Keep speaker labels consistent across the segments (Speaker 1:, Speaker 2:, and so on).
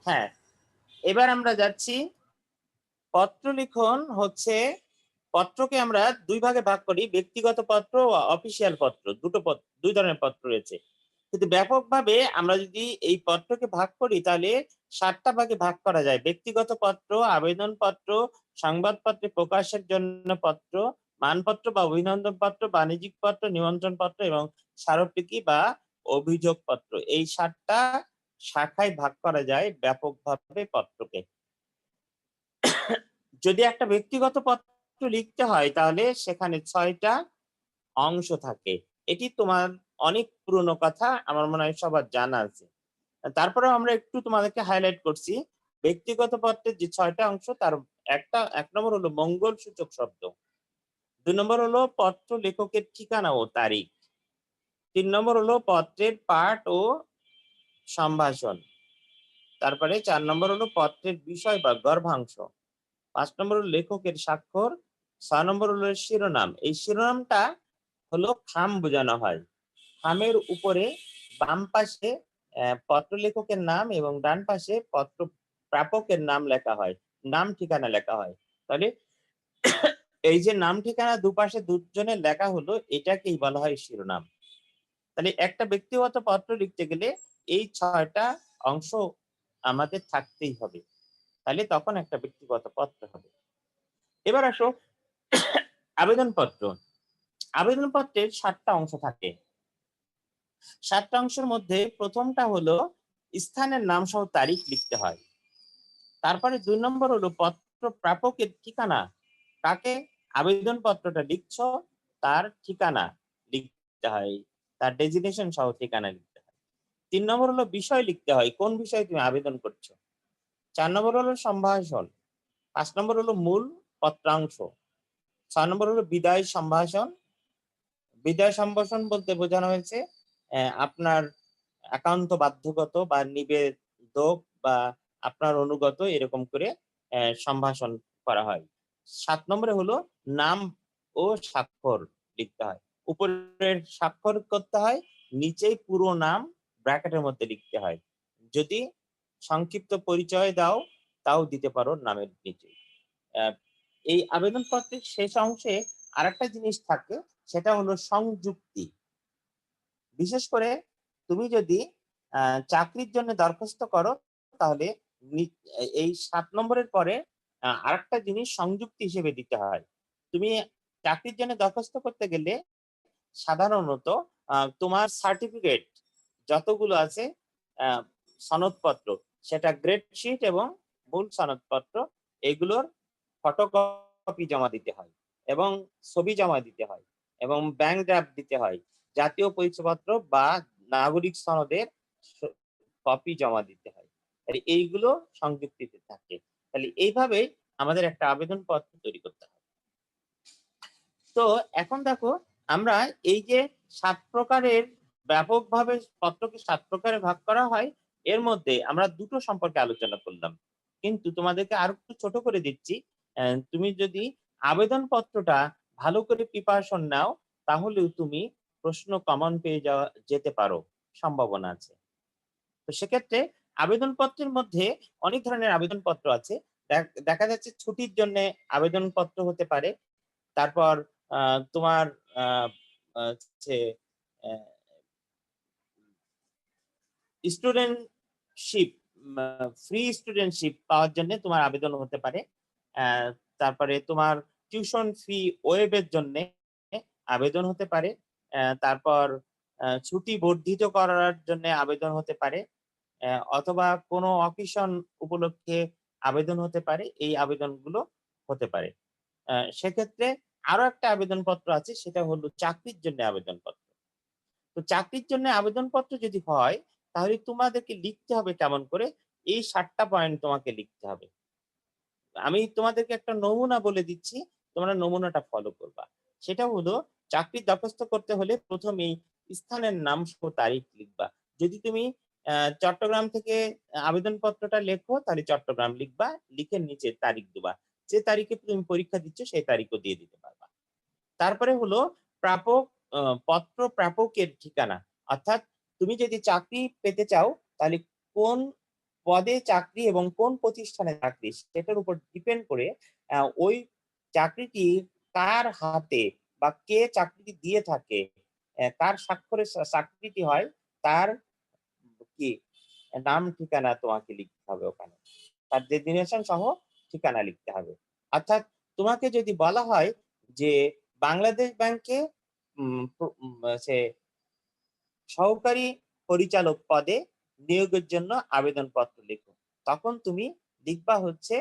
Speaker 1: হ্যাঁ, এবার আমরা যাচ্ছি। পত্র লিখন হচ্ছে, পত্রকে আমরা দুই ভাগে ভাগ করি, ব্যক্তিগত পত্র ও অফিসিয়াল পত্র। দুই ধরনের পত্র রয়েছে। কিন্তু ব্যাপকভাবে আমরা যদি এই পত্রকে ভাগ করি তাহলে ৭টা ভাগে ভাগ করা যায়। ব্যক্তিগত পত্র, আবেদন পত্র, সংবাদপত্রে প্রকাশের জন্য পত্র, মানপত্র বা অভিনন্দন পত্র, বাণিজ্যিক পত্র, নিমন্ত্রণ পত্র এবং স্মারকলিপি বা অভিযোগ পত্র। এই ৭টা শাখায় ভাগ করা যায় ব্যাপকভাবে পত্রকে। যদি একটা ব্যক্তিগত পত্র লিখতে হয় তাহলে সেখানে ৬টা অংশ থাকে। এটি তোমার অনেক পুরনো কথা, আমার মনে হয় সবার জানা আছে। তারপরেও আমরা একটু তোমাদেরকে হাইলাইট করছি। ব্যক্তিগত পত্রের যে ৬টা অংশ তার এক নম্বর হলো মঙ্গল সূচক শব্দ। ২ নম্বর হলো পত্র লেখকের ঠিকানা ও তারিখ। ৩ নম্বর হলো পত্রের পাঠ ও সম্ভাষণ। তারপরে ৪ নম্বর হলো পত্রের বিষয় বা গর্ভাংশ। ৫ নম্বর হলো লেখকের স্বাক্ষর। ৬ নম্বর হলো শিরোনাম। এই শিরোনামটা হলো খাম বোঝানো হয়। খামের উপরে বাম পাশে পত্র লেখকের নাম এবং ডান পাশে পত্র প্রাপকের নাম লেখা হয়। নাম ঠিকানা লেখা হয়। তাহলে এই যে নাম ঠিকানা দুপাশে দুজনের লেখা হলো, এটাকেই বলা হয় শিরোনাম। তাহলে একটা ব্যক্তিগত পত্র লিখতে গেলে এই ৬টা অংশ আমাদের থাকতেই হবে। তাহলে তখন একটা ব্যক্তিগত পত্র হবে। এবার আসো আবেদনপত্র। আবেদনপত্রের ৭টা অংশ থাকে। ৭টা অংশের মধ্যে প্রথমটা হলো স্থানের নাম সহ তারিখ লিখতে হয়। তারপরে ২ নম্বর হলো পত্র প্রাপকের ঠিকানা। কাকে আবেদনপত্রটা লিখছ তার ঠিকানা লিখতে হয়। তার ডেজিগনেশন সহ ঠিকানা লিখতে হয়। ৩ নম্বর হলো বিষয় লিখতে হয়। কোন বিষয়ে তুমি আবেদন করছো? ৪ নম্বর হলো সম্ভাষণ। ৫ নম্বর হলো মূল পত্রাংশ। ৬ নম্বর হলো বিদায় সম্ভাষণ। বিদায় সম্ভাষণ বলতে বোঝানো হয়েছে আপনার একান্ত বাধ্যগত বা নিবেদক বা আপনার অনুগত এরকম করে সম্ভাষণ করা হয়। ৭ নম্বরে হলো নাম ও স্বাক্ষর লিখতে হয়। উপরের স্বাক্ষর করতে হয়, নিচেই পুরো নাম ব্র্যাকেটের মধ্যে লিখতে হয়। যদি সংক্ষিপ্ত পরিচয় দাও তাও দিতে পারো নামের নিচে। আহ, এই আবেদনপত্রের শেষ অংশে আরেকটা জিনিস থাকে, সেটা হলো সংযুক্তি। বিশেষ করে তুমি যদি চাকরির জন্য দরখাস্ত করো তাহলে এই ৭ নম্বরের পরে আরেকটা জিনিস সংযুক্তি হিসেবে দিতে হয়। তুমি চাকরির জন্য দরখাস্ত করতে গেলে সাধারণত তোমার সার্টিফিকেট যতগুলো আছে, আহ, সনদপত্র, সেটা গ্রেড শিট এবং মূল সনদপত্র, এগুলোর ফটোকপি জমা দিতে হয় এবং ছবি জমা দিতে হয় এবং ব্যাংক ড্রাফট দিতে হয়। জাতীয় পরিচয়পত্র বা নাগরিক সনদের কপি জমা দিতে হয়। তাহলে এইগুলো সংযুক্তিতে থাকে। তাহলে এইভাবে আমাদের একটা আবেদন পত্র তৈরি করতে হবে। তো এখন দেখো, আমরা এই যে ৭ প্রকারের ব্যাপকভাবে পত্রকে ৭ প্রকারে ভাগ করা হয়, এর মধ্যে আমরা দুটো সম্পর্কে আলোচনা করলাম। কিন্তু তোমাদেরকে আরো একটু ছোট করে দিচ্ছি। তুমি যদি আবেদন পত্রটা ভালো করে প্রিপারেশন নাও তাহলেও তুমি প্রশ্ন কমন পেয়ে যেতে পারো, সম্ভাবনা আছে। তো সেক্ষেত্রে আবেদনপত্রের মধ্যে অনেক ধরনের আবেদনপত্র আছে। দেখা যাচ্ছে ছুটির জন্য আবেদনপত্র হতে পারে। তারপর তোমার আহ, হচ্ছে স্টুডেন্টশিপ, ফ্রি স্টুডেন্টশিপ পাওয়ার জন্য তোমার আবেদন হতে পারে। তারপরে তোমার টিউশন ফি ওয়েবের জন্য আবেদন হতে পারে। তারপর ছুটি বর্ধিত করার জন্য আবেদন হতে পারে, অথবা কোনো অকেশন উপলক্ষে আবেদন হতে পারে। এই আবেদনগুলো হতে পারে। সেক্ষেত্রে আরো একটা আবেদনপত্র আছে, সেটা হলো চাকরির জন্য আবেদনপত্র। তো চাকরির জন্য আবেদনপত্র যদি হয় তাহলে তোমাদেরকে লিখতে হবে কেমন করে, এই ৭টা পয়েন্ট তোমাকে লিখতে হবে। আমি তোমাদেরকে একটা নমুনা বলে দিচ্ছি, তোমরা নমুনাটা ফলো করবা। সেটা হলো, চাকরির দরখাস্ত করতে হলে প্রথমেই স্থানের নাম সহ তারিখ লিখবা। যদি তুমি চট্টগ্রাম থেকে আবেদনপত্রটা লেখো তাহলে চট্টগ্রাম লিখবা, লিখে নিচে তারিখ দিবা। যে তারিখে তুমি পরীক্ষা দিচ্ছ সেই তারিখও দিয়ে দিতে পারবা। তারপরে হলো প্রাপক, পত্র প্রাপকের ঠিকানা। অর্থাৎ তুমি যদি চাকরি পেতে চাও তাহলে কোন পদে চাকরি এবং কোন প্রতিষ্ঠানে চাকরি সেটার উপর ডিপেন্ড করে ওই চাকরিটি কার হাতে বা কে চাকরিটি দিয়ে থাকে, কার স্বাক্ষরে চাকরিটি হয়, তার কি নাম ঠিকানা তোমাকে লিখতে হবে ওখানে। তার ডেজিগনেশন সহ ঠিকানা লিখতে হবে। অর্থাৎ তোমাকে যদি বলা হয় যে বাংলাদেশ ব্যাংকে সে সহকারী পরিচালক পদে নিয়োগের জন্য আবেদনপত্র লিখো। তখন তুমি লিখবা হচ্ছে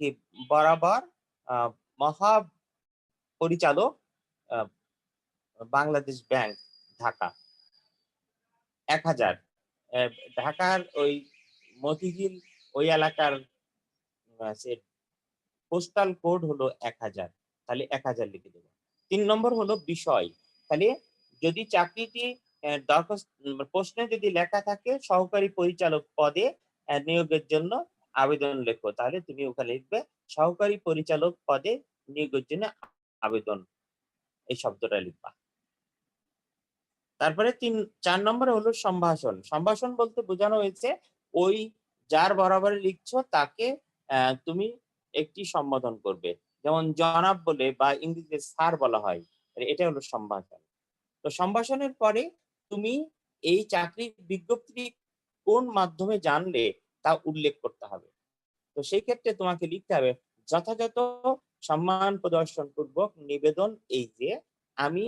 Speaker 1: কি বরাবর আ মহাপরিচালক আ বাংলাদেশ ব্যাংক ঢাকা ১,০০০। ঢাকার ওই মতিঝিল ওই এলাকার সে পোস্টাল কোড হলো ১,০০০। তাহলে ১,০০০ লিখে দেব। ৩ নম্বর হলো বিষয়। তাহলে যদি চাকরিটি প্রশ্নে যদি লেখা থাকে সহকারী পরিচালক পদে নিয়োগের জন্য আবেদন লেখো। তাহলে তুমি ওখানে লিখবে সহকারী পরিচালক পদে নিয়োগের জন্য আবেদন। এই শব্দটা লিখবা। তারপরে ৪ নম্বরে হলো সম্ভাষণ। সম্ভাষণ বলতে বোঝানো হয়েছে ওই যার বরাবরে লিখছো তাকে তুমি একটি সম্বোধন করবে। যেমন জনাব বলে বা ইংরেজিতে স্যার বলা হয়। এটা হলো সম্ভাষণ। তো সম্ভাষণের পরে তুমি এই চাকরির বিজ্ঞপ্তিটি কোন মাধ্যমে জানলে তা উল্লেখ করতে হবে। তো সেই ক্ষেত্রে তোমাকে লিখতে হবে যথাযথ সম্মান প্রদর্শন পূর্বক নিবেদন এই যে আমি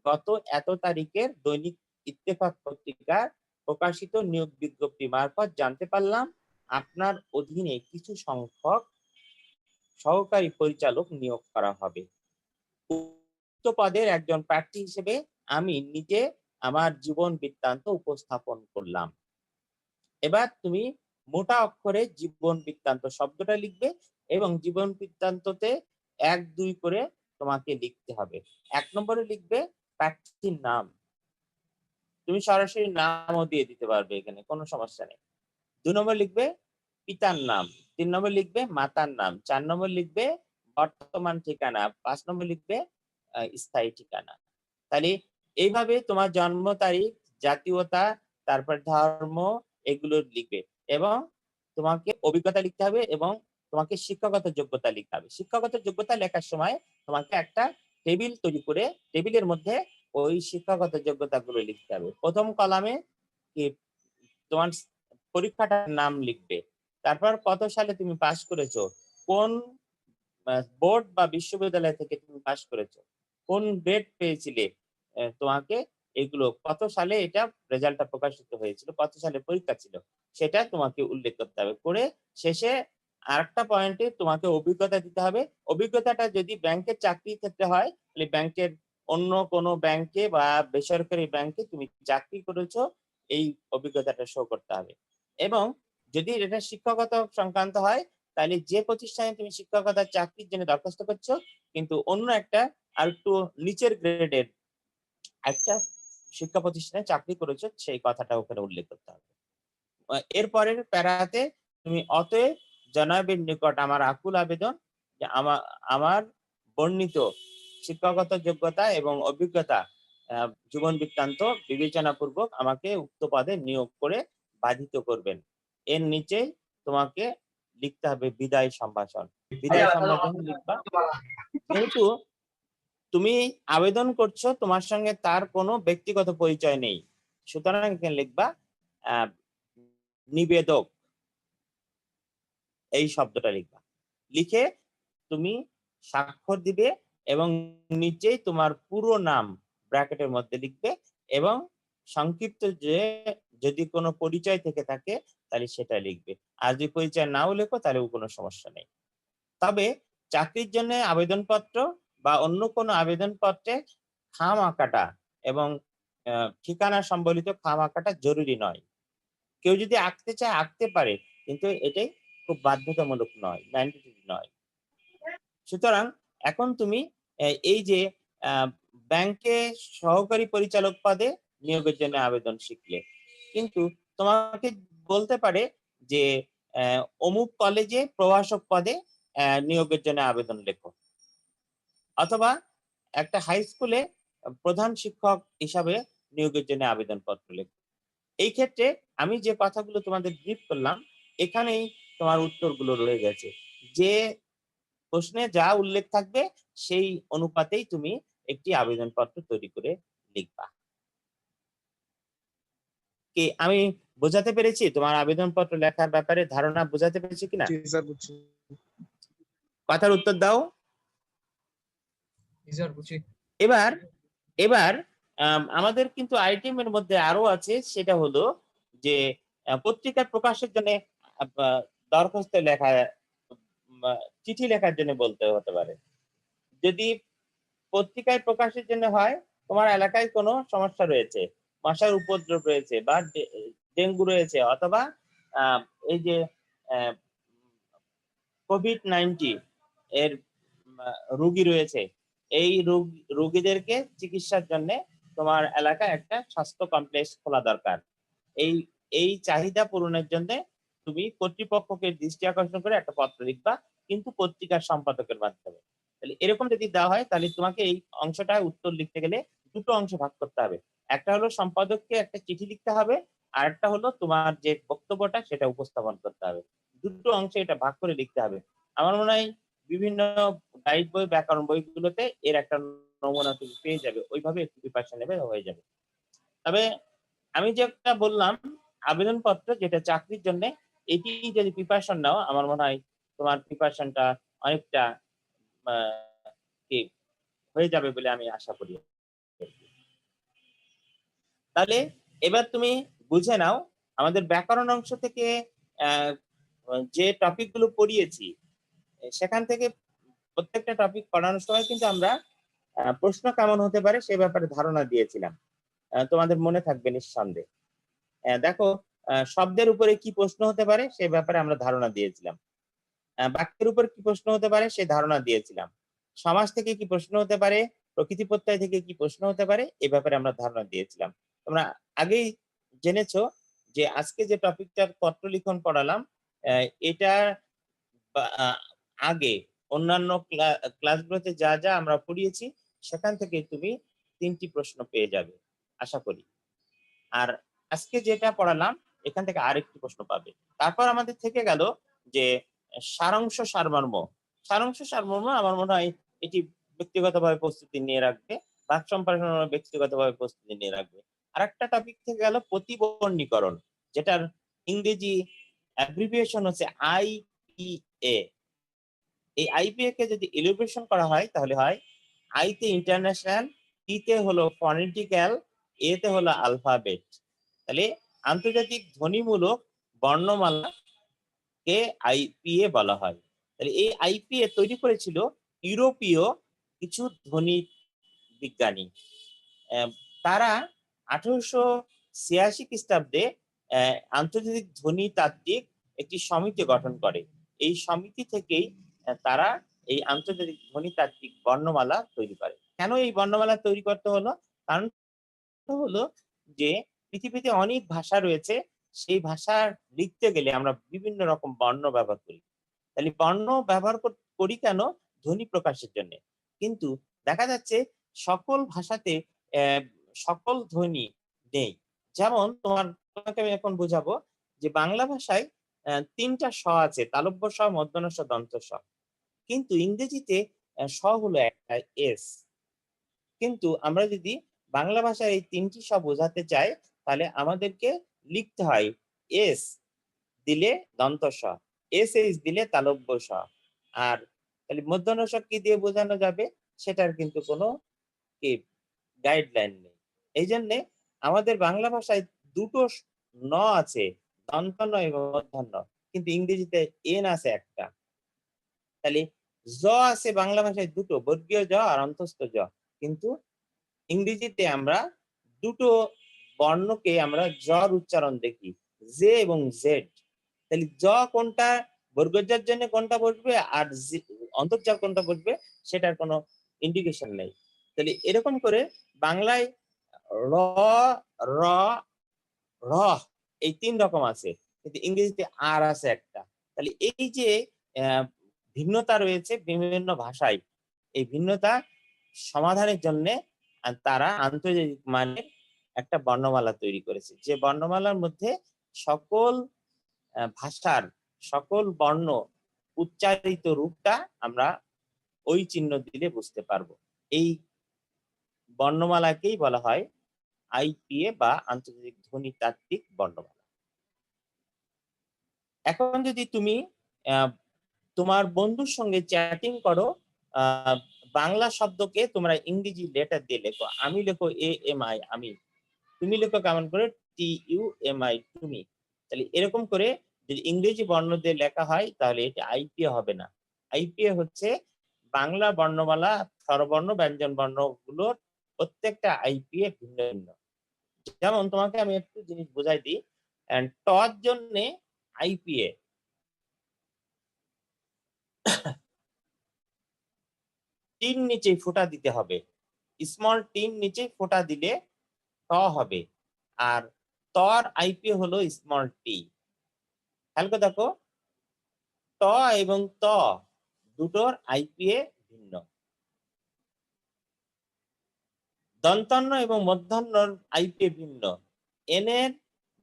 Speaker 1: গত এত তারিখের দৈনিক ইত্তেফাক পত্রিকার প্রকাশিত নিয়োগ বিজ্ঞপ্তি মারফত জানতে পারলাম আপনার অধীনে কিছু সংখ্যক সহকারী পরিচালক নিয়োগ করা হবে। উক্ত পদের একজন প্রার্থী হিসেবে আমি নিজে আমার জীবন বৃত্তান্ত উপস্থাপন করলাম। এবার তুমি মোটা অক্ষরে জীবন বৃত্তান্ত শব্দটা লিখবে এবং জীবন বৃত্তান্ততে ১-২ করে তোমাকে লিখতে হবে। ১ নম্বরে লিখবে প্রার্থীর নাম। তুমি সরাসরি নামও দিয়ে দিতে পারবে এখানে কোনো সমস্যা নেই। ২ নম্বর লিখবে পিতার নাম, ৩ নম্বর লিখবে মাতার নাম, ৪ নম্বর লিখবে বর্তমান ঠিকানা, ৫ নম্বর লিখবে স্থায়ী ঠিকানা। তাহলে এইভাবে তোমার জন্ম তারিখ, জাতীয়তা, তারপর ধর্ম এগুলো লিখবে এবং তোমাকে অভিজ্ঞতা লিখতে হবে এবং তোমাকে শিক্ষাগত যোগ্যতা লিখতে হবে। শিক্ষাগত যোগ্যতা লেখার সময় তোমাকে একটা টেবিল তৈরি করে টেবিলের মধ্যে ওই শিক্ষাগত যোগ্যতাগুলো লিখতে হবে। ১ম কলামে কি তোমার পরীক্ষাটার নাম লিখবে। তারপর কত সালে তুমি পাস করেছো, কোন বোর্ড বা বিশ্ববিদ্যালয় থেকে তুমি পাস করেছো, কোন গ্রেড পেয়েছিলে, তোমাকে এগুলো কত সালে এটা রেজাল্টটা প্রকাশিত হয়েছিল, কত সালে পরীক্ষা ছিল সেটা তোমাকে উল্লেখ করতে হবে। করে শেষে আরেকটা পয়েন্টে তোমাকে অভিজ্ঞতা দিতে হবে। অভিজ্ঞতাটা যদি ব্যাংকের চাকরির ক্ষেত্রে হয় তাহলে ব্যাংকের অন্য কোনো ব্যাংকে বা বেসরকারি ব্যাংকে তুমি চাকরি করেছো এই অভিজ্ঞতাটা শো করতে হবে। এবং যদি এটা শিক্ষকতা সংক্রান্ত হয় তাহলে যে প্রতিষ্ঠানে তুমি শিক্ষকতার চাকরির জন্য দরখাস্ত করছো কিন্তু অন্য একটা আরেকটু নিচের গ্রেডের একটা শিক্ষা প্রতিষ্ঠানে চাকরি করেছো সেই কথাটা ওখানে উল্লেখ করতে হবে। এর পরের প্যারাতে তুমি অতএব জনাবের নিকট আমার আকুল আবেদন যে আমার বর্ণিত শিক্ষাগত যোগ্যতা এবং অভিজ্ঞতা জীবন বৃত্তান্ত বিবেচনাপূর্বক আমাকে উক্ত পদে নিয়োগ করে বাধিত করবেন। এর নিচে তোমাকে লিখতে হবে বিদায় সম্ভাষণ। বিদায় সম্ভাষণ লিখবা। যেহেতু তুমি আবেদন করছো তোমার সঙ্গে তার কোনো ব্যক্তিগত পরিচয় নেই। সুতরাং এখানে লিখবা আ নিবেদক এই শব্দটা লিখবা। লিখে তুমি স্বাক্ষর দিবে এবং নিচেই তোমার পুরো নাম ব্র্যাকেটের মধ্যে লিখবে এবং সংক্ষিপ্ত যে যদি কোনো পরিচয় থেকে থাকে তাহলে সেটা লিখবে। আর যদি পরিচয় নাও লেখো তাহলেও কোনো সমস্যা নেই। তবে চাকরির জন্য আবেদনপত্র বা অন্য কোনো আবেদনপত্রে খাম আঁকাটা এবং ঠিকানা সম্বলিত খাম আঁকাটা জরুরি নয়। কেউ যদি আঁকতে চায় আঁকতে পারে কিন্তু এটাই খুব বাধ্যতামূলক নয়, ম্যান্ডেটরি নয়। সুতরাং এখন তুমি এই যে আ ব্যাংকে সহকারী পরিচালক পদে নিয়োগের জন্য আবেদন শিখলে। কিন্তু তোমাকে বলতে পারে যে অমুক কলেজে প্রভাষক পদে নিয়োগের জন্য আবেদন লেখো। অথবা একটা হাই স্কুলে প্রধান শিক্ষক হিসাবে নিয়োগের জন্য আবেদনপত্র লেখো। এই ক্ষেত্রে আমি যে কথাগুলো তোমাদের ব্রিফ করলাম এখানেই তোমার উত্তরগুলো রয়ে গেছে। যে প্রশ্নে যা উল্লেখ থাকবে সেই অনুপাতেই তুমি একটি আবেদনপত্র তৈরি করে লিখবা। কি আমি বোঝাতে পেরেছি? তোমার আবেদনপত্র লেখার ব্যাপারে ধারণা বোঝাতে পেরেছি কিনা?
Speaker 2: জি স্যার, বুঝছি।
Speaker 1: কথার উত্তর দাও।
Speaker 2: জি স্যার, বুঝছি।
Speaker 1: এবার এবার আমাদের কিন্তু আইটেম এর মধ্যে আরো আছে, সেটা হলো যে পত্রিকার প্রকাশের জন্য দরখাস্ত লেখা, চিঠি লেখার জন্য বলতে হতে পারে। যদি পত্রিকায় প্রকাশের জন্য হয়, তোমার এলাকায় কোনো সমস্যা রয়েছে, মশার উপদ্রব রয়েছে বা ডেঙ্গু রয়েছে, অথবা আহ, এই যে কোভিড-19 এর রোগী রয়েছে, এই রোগীদেরকে চিকিৎসার জন্য তোমার এলাকায় একটা স্বাস্থ্য কমপ্লেক্স খোলা দরকার। এই এই চাহিদা পূরণের জন্য তুমি কর্তৃপক্ষকে দৃষ্টি আকর্ষণ করে একটা পত্র লিখবা, কিন্তু পত্রিকার সম্পাদকের মাধ্যমে। তাহলে এরকম যদি দেওয়া হয়, তাহলে তোমাকে এই অংশটা উত্তর লিখতে গেলে দুটো অংশ ভাগ করতে হবে। একটা হলো সম্পাদককে একটা চিঠি লিখতে হবে, আর একটা হলো তোমার যে বক্তব্যটা সেটা উপস্থাপন করতে হবে। দুটো অংশে এটা ভাগ করে লিখতে হবে। আমার মনে হয় বিভিন্ন গাইড বই, ব্যাকরণ বইগুলোতে এর একটা নমুনা তুমি পেয়ে যাবে, ওইভাবে একটু প্রিপারেশন নেবে, হয়ে যাবে। তবে আমি যেটা বললাম, আবেদনপত্র যেটা চাকরির জন্য, এটি যদি প্রিপারেশন নাও, আমার মনে হয় তোমার প্রিপারেশনটা অনেকটা কি হয়ে যাবে বলে আমি আশা করি। তাহলে এবার তুমি বুঝে নাও, আমাদের ব্যাকরণ অংশ থেকে আহ, যে টপিক গুলো পড়িয়েছি, সেখান থেকে প্রত্যেকটা টপিক পড়ানোর সময় কিন্তু আমরা প্রশ্ন কেমন হতে পারে সে ব্যাপারে ধারণা দিয়েছিলাম। তোমাদের মনে থাকবে নিঃসন্দেহে। দেখো, শব্দের উপরে কি প্রশ্ন হতে পারে সে ব্যাপারে আমরা ধারণা দিয়েছিলাম। বাক্যের উপর কি প্রশ্ন হতে পারে সে ধারণা দিয়েছিলাম। সমাজ থেকে কি প্রশ্ন হতে পারে, প্রকৃতি প্রত্যয় থেকে কি প্রশ্ন হতে পারে এ ব্যাপারে আমরা ধারণা দিয়েছিলাম। তোমরা আগেই জেনেছো যে আজকে যে টপিকটার পত্র লিখন পড়ালাম, এটা আগে অন্যান্য ক্লাসগুলোতে যা যা আমরা পড়িয়েছি সেখান থেকে তুমি 3টি প্রশ্ন পেয়ে যাবে আশা করি। আর আজকে যেটা পড়ালাম এখান থেকে আরেকটি প্রশ্ন পাবে। তারপর আমাদের থেকে গেল যে সারাংশ সারমর্ম। সারাংশ সারমর্ম আমার মনে হয় এটি ব্যক্তিগতভাবে প্রস্তুতি নিয়ে রাখবে, বাক সম্প্রসারণ ব্যক্তিগতভাবে প্রস্তুতি নিয়ে রাখবে। আর একটা টপিক থেকে গেল প্রতিবর্ণীকরণ, যেটার ইংরেজি অ্যাব্রিভিয়েশন হচ্ছে আইপিএ। এই আইপিএ কে যদি এলিভেশন করা হয় তাহলে হয় আই তে ইন্টারন্যাশনাল, টি তে হলো ফনেটিক্যাল, এ তে হলো আলফাবেট। তাহলে আন্তর্জাতিক ধ্বনিমূলক বর্ণমালা কে আইপিএ বলা হয়। তাহলে এই আইপিএ তৈরি করেছিল ইউরোপীয় কিছু ধ্বনি বিজ্ঞানী। তারা 1886 খ্রিস্টাব্দে আন্তর্জাতিক ধ্বনি তাত্ত্বিক একটি সমিতি গঠন করে। এই সমিতি থেকেই তারা এই আন্তর্জাতিক ধ্বনিতাত্ত্বিক বর্ণমালা তৈরি করে। কেন এই বর্ণমালা তৈরি করতে হলো? কারণ হলো যে পৃথিবীতে অনেক ভাষা রয়েছে, সেই ভাষা লিখতে গেলে আমরা বিভিন্ন রকম বর্ণ ব্যবহার করি। তাহলে বর্ণ ব্যবহার করি কেন? ধ্বনি প্রকাশের জন্য। কিন্তু দেখা যাচ্ছে সকল ভাষাতে সকল ধ্বনি নেই। যেমন তোমাকে আমি এখন বোঝাবো যে বাংলা ভাষায় 3টা স আছে, তালব্য স, মূর্ধন্য ষ, দন্ত স। কিন্তু ইংরেজিতে স হলো একটা এস। কিন্তু আমরা যদি বাংলা ভাষায় এই 3টি স বোঝাতে চাই, তাহলে আমাদেরকে লিখতে হয় এস দিলে দন্ত স, এস এইচ দিলে তালব্য স। আর তাহলে মূর্ধন্য ষ কি দিয়ে বোঝানো যাবে সেটার কিন্তু কোনো কি গাইডলাইন নেই। এই জন্যে আমাদের বাংলা ভাষায় দুটো ন আছে, দন্ত ন এবং মূর্ধন্য, কিন্তু ইংরেজিতে এন আছে একটা। তাহলে জ আছে বাংলা ভাষায় দুটো, বর্গীয় জ আর অন্তস্থ জ, কিন্তু ইংরেজিতে আমরা দুটো বর্ণকে আমরা জর উচ্চারণ দেখি, জে এবং জেড। তাহলে জ কোনটা, বর্গজের জন্য কোনটা বসবে আর অন্তর্জা কোনটা বসবে সেটার কোনো ইন্ডিকেশন নেই। তাহলে এরকম করে বাংলায় র, র, র এই 3 রকম আছে, কিন্তু ইংরেজিতে আর আছে একটা। তাহলে এই যে ভিন্নতা রয়েছে বিভিন্ন ভাষায়, এই ভিন্নতা সমাধানের জন্য তারা আন্তর্জাতিক মানের একটা বর্ণমালা তৈরি করেছে, যে বর্ণমালার মধ্যে সকল ভাষার সকল বর্ণ উচ্চারিত রূপটা আমরা ওই চিহ্ন দিলে বুঝতে পারবো। এই বর্ণমালাকেই বলা হয় আইপিএ বা আন্তর্জাতিক ধ্বনিতাত্ত্বিক বর্ণমালা। এখন যদি তুমি তোমার বন্ধুর সঙ্গে চ্যাটিং করো, বাংলা শব্দকে তোমরা ইংরেজি লেটার দিয়ে লেখো। আমি লেখো AMI আমি, তুমি লেখো কেমন করে TUMI তুমি। তাহলে এরকম করে যদি ইংরেজি বর্ণ দিয়ে লেখা হয় তাহলে এটা আইপিএ হবে না। আইপিএ হচ্ছে বাংলা বর্ণমালা স্বরবর্ণ ব্যঞ্জন বর্ণগুলোর প্রত্যেকটা আইপিএ ভিন্ন ভিন্ন। যেমন তোমাকে আমি একটু জিনিস বোঝাই দিই। টর জন্য আইপিএ টিন নিচে ফোঁটা দিতে হবে, স্মল টিন নিচে ফোঁটা দিলে ট হবে। আর তর আইপিএ হলো স্মল টি। খেয়াল করে দেখো, ট এবং ত দুটোর আইপিএ ভিন্ন। দন্তান্ন এবং মধ্যাহ্নর আইপিএ ভিন্ন। এন এর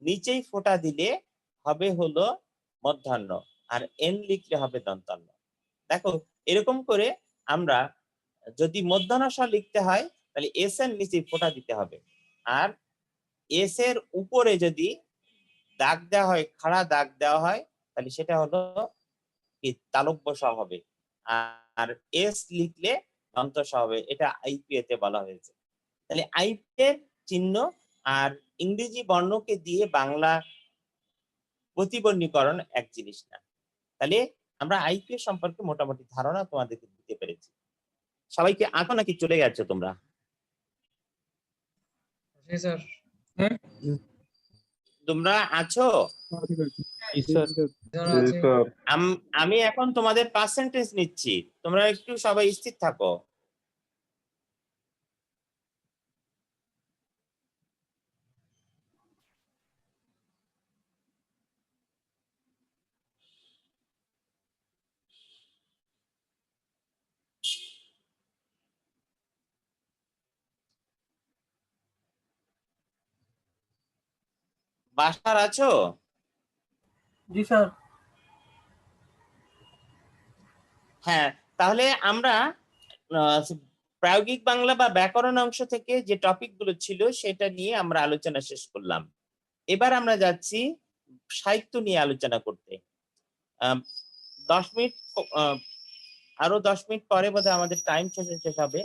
Speaker 1: নিচেই ফোঁটা দিলে হবে হলো মধ্যাহ্ন, আর এন লিখলে হবে দন্তান্ন। দেখো এরকম করে আমরা যদি মধ্যাহ্ন লিখতে হয় তাহলে এস এর নিচে ফোঁটা দিতে হবে, আর এস এর উপরে যদি দাগ দেওয়া হয়, খাড়া দাগ দেওয়া হয়, তাহলে সেটা হলো কি তালব্য স হবে। আর এস লিখলে দন্ত স হবে। এটা আইপিএ তে বলা হয়েছে। তাহলে আইপিএ চিহ্ন আর ইংরেজি বর্ণকে দিয়ে বাংলা প্রতিবর্ণীকরণ এক জিনিস না। তাহলে আমরা আইপিএ সম্পর্কে মোটামুটি ধারণা তোমাদেরকে দিতে পেরেছি। সবাইকে আঁকো নাকি চলে গেছো তোমরা?
Speaker 2: জি স্যার।
Speaker 1: তোমরা আছো? আমি এখন তোমাদের পার্সেন্টেজ নিচ্ছি, তোমরা একটু সবাই স্থির থাকো। বাসার আছো?
Speaker 3: জি স্যার।
Speaker 1: হ্যাঁ, তাহলে আমরা প্রায়োগিক বাংলা বা ব্যাকরণ অংশ থেকে যে টপিক গুলো ছিল সেটা নিয়ে আমরা আলোচনা শেষ করলাম। এবার আমরা যাচ্ছি সাহিত্য নিয়ে আলোচনা করতে। 10 মিনিট, আরো 10 মিনিট পরে বোধহয় আমাদের টাইম সেশন শেষ হবে।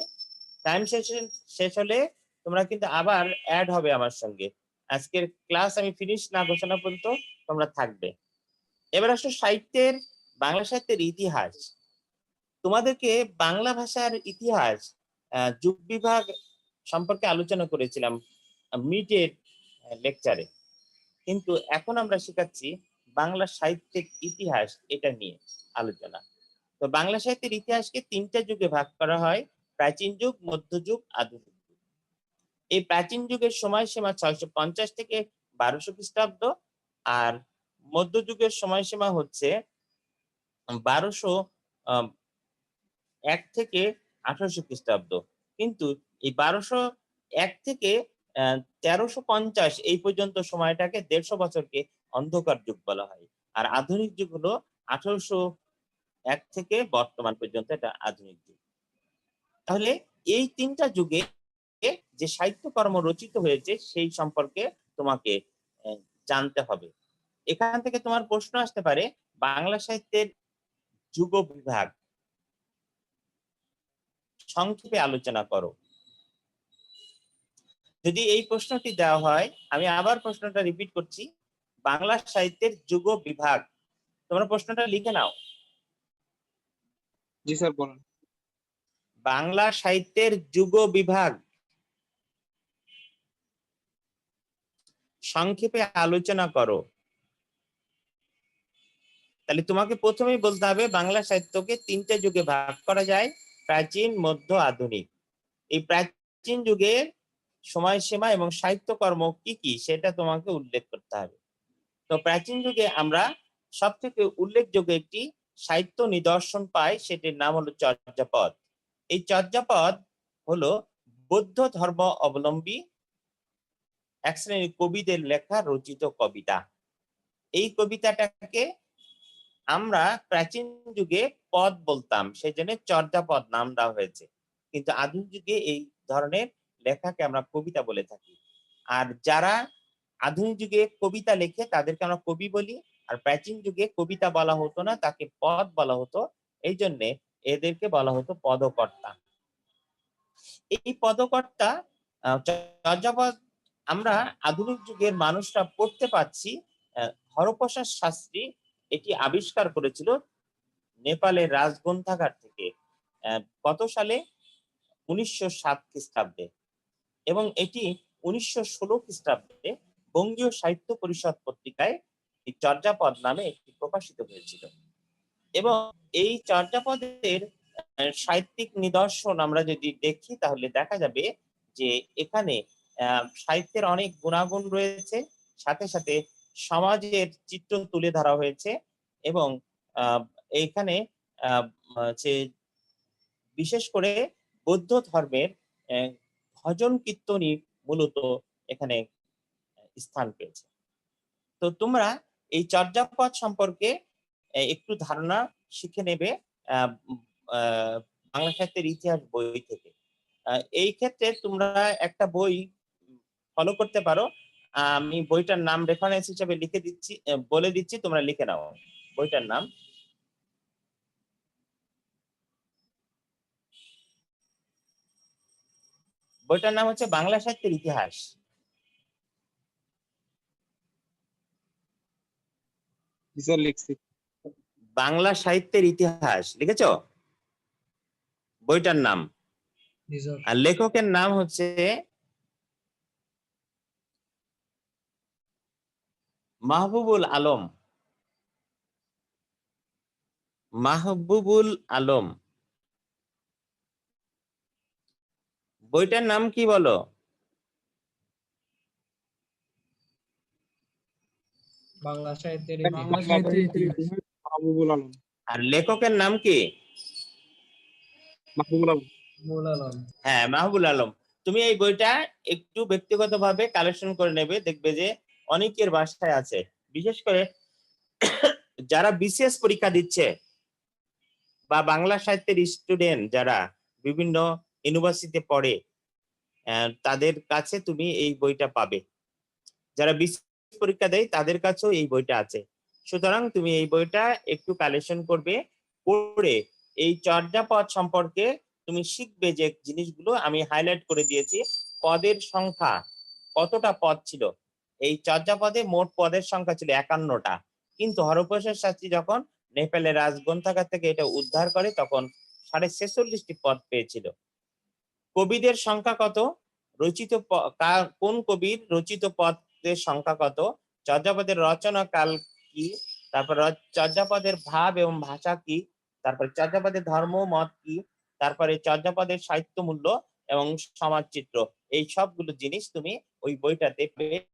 Speaker 1: টাইম সেশন শেষ হলে তোমরা কিন্তু আবার অ্যাড হবে আমার সঙ্গে। আজকের ক্লাস আমি ফিনিশ না ঘোষণা পর্যন্ত তোমরা থাকবে। এবার আসো সাহিত্যের, বাংলা সাহিত্যের ইতিহাস। তোমাদেরকে বাংলা ভাষার ইতিহাস যুগ বিভাগ সম্পর্কে আলোচনা করেছিলাম মিডের লেকচারে, কিন্তু এখন আমরা শেখাচ্ছি বাংলা সাহিত্যের ইতিহাস, এটা নিয়ে আলোচনা। তো বাংলা সাহিত্যের ইতিহাসকে 3টা যুগে ভাগ করা হয়: প্রাচীন যুগ, মধ্যযুগ, আধুনিক যুগ। এই প্রাচীন যুগের সময়সীমা 650 থেকে 1200 খ্রিস্টাব্দ, আর মধ্যযুগের সময়সীমা হচ্ছে 1201 থেকে 1800 খ্রিস্টাব্দ। কিন্তু এই 1201 থেকে 1350 এই পর্যন্ত সময়টাকে 150 বছরকে অন্ধকার যুগ বলা হয়। আর আধুনিক যুগ হলো 1801 থেকে বর্তমান পর্যন্ত, এটা আধুনিক যুগ। তাহলে এই 3টা যুগে যে সাহিত্যকর্ম রচিত হয়েছে সেই সম্পর্কে তোমাকে জানতে হবে। এখান থেকে তোমার প্রশ্ন আসতে পারে, বাংলা সাহিত্যের যুগ বিভাগ সংক্ষেপে আলোচনা করো। যদি এই প্রশ্নটি দেওয়া হয়, আমি আবার প্রশ্নটা রিপিট করছি, বাংলা সাহিত্যের যুগ বিভাগ। তোমরা প্রশ্নটা লিখে নাও।
Speaker 3: জি স্যার বলুন।
Speaker 1: বাংলা সাহিত্যের যুগ বিভাগ সংক্ষেপে আলোচনা করো। তাহলে তোমাকে প্রথমেই বলতে হবে বাংলা সাহিত্যকে 3টে যুগে ভাগ করা যায়: প্রাচীন, মধ্য, আধুনিক। এই প্রাচীন যুগের সময়সীমা এবং সাহিত্যকর্ম কি কি সেটা তোমাকে উল্লেখ করতে হবে। তো প্রাচীন যুগে আমরা সব থেকে উল্লেখযোগ্য একটি সাহিত্য নিদর্শন পাই, সেটির নাম হলো চর্যাপদ। এই চর্যাপদ হলো বৌদ্ধ ধর্ম অবলম্বী এক শ্রেণীর কবিদের লেখা রচিত কবিতা। এই কবিতাটাকে আমরা প্রাচীন যুগে পদ বলতাম, সেই জন্য চর্যাপদ নাম দেওয়া হয়েছে। কিন্তু আধুনিক যুগে এই ধরনের লেখাকে আমরা কবিতা বলে থাকি। আর যারা আধুনিক যুগে কবিতা লেখে তাদেরকে আমরা কবি বলি, আর প্রাচীন যুগে কবিতা বলা হতো না, তাকে পদ বলা হতো। এই জন্যে এদেরকে বলা হতো পদকর্তা। এই পদকর্তা চর্যাপদ আমরা আধুনিক যুগের মানুষরা পড়তে পাচ্ছি। হরপ্রসাদ শাস্ত্রী এটি আবিষ্কার করেছিল নেপালের রাজগ্রন্থাগার থেকে। কত সালে? 1907 খ্রিস্টাব্দে। এবং এটি 1916 খ্রিস্টাব্দে বঙ্গীয় সাহিত্য পরিষদ পত্রিকায় এই চর্যাপদ নামে একটি প্রকাশিত হয়েছিল। এবং এই চর্যাপদের সাহিত্যিক নিদর্শন আমরা যদি দেখি তাহলে দেখা যাবে যে এখানে সাহিত্যের অনেক গুণাগুণ রয়েছে, সাথে সাথে সমাজের চিত্র তুলে ধরা হয়েছে। এবং এইখানে যে বিশেষ করে বৌদ্ধ ধর্মের ভজন কীর্তনই মূলত এখানে স্থান পেয়েছে। তো তোমরা এই চর্যাপদ সম্পর্কে একটু ধারণা শিখে নেবে বাংলা সাহিত্যের ইতিহাস বই থেকে। এই ক্ষেত্রে তোমরা একটা বই ফলো করতে পারো। আমি বইটার নাম রেফারেন্স হিসেবে লিখে দিচ্ছি, বলে দিচ্ছি, তোমরা লিখে নাও বইটার নাম। বইটার নাম হচ্ছে বাংলা সাহিত্যের ইতিহাস।
Speaker 2: লিখছি।
Speaker 1: বাংলা সাহিত্যের ইতিহাস লিখেছো? বইটার নাম। আর লেখকের নাম হচ্ছে মাহবুবুল আলম। মাহবুবুল আলম। বইটার নাম কি বলো?
Speaker 4: বাংলা সাহিত্যের
Speaker 2: মাহবুবুল আলম।
Speaker 1: আর লেখকের নাম কি?
Speaker 2: মাহবুবুল আলম।
Speaker 1: হ্যাঁ, মাহবুবুল আলম। তুমি এই বইটা একটু ব্যক্তিগতভাবে কালেকশন করে নেবে, দেখবে যে অনেকের বাসায় আছে। বিশেষ করে যারা বিসিএস পরীক্ষা দিচ্ছে বা বাংলা সাহিত্যের স্টুডেন্ট যারা বিভিন্ন ইউনিভার্সিটিতে পড়ে, তাদের কাছে তুমি এই বইটা পাবে। যারা বিসিএস পরীক্ষা দেয় তাদের কাছেও এই বইটা আছে। সুতরাং তুমি এই বইটা একটু কালেকশন করবে, পড়ে এই চর্যাপদ সম্পর্কে তুমি শিখবে যে জিনিসগুলো আমি হাইলাইট করে দিয়েছি। পদের সংখ্যা কতটা পদ ছিল? এই চর্যাপদে মোট পদের সংখ্যা ছিল 51টা, কিন্তু হরপ্রসাদ শাস্ত্রী যখন নেপালের রাজগ্রন্থাগার থেকে এটা উদ্ধার করে তখন 46.5টি পদ পেয়েছিল। কবিদের সংখ্যা কত? রচিত কোন কবির রচিত পদের সংখ্যা কত? চর্যাপদের রচনা কাল কি? তারপর চর্যাপদের ভাব এবং ভাষা কি? তারপরে চর্যাপদের ধর্ম মত কি? তারপরে চর্যাপদের সাহিত্য মূল্য এবং সমাজ চিত্র। এই সবগুলো জিনিস তুমি ওই বইটাতে পেয়ে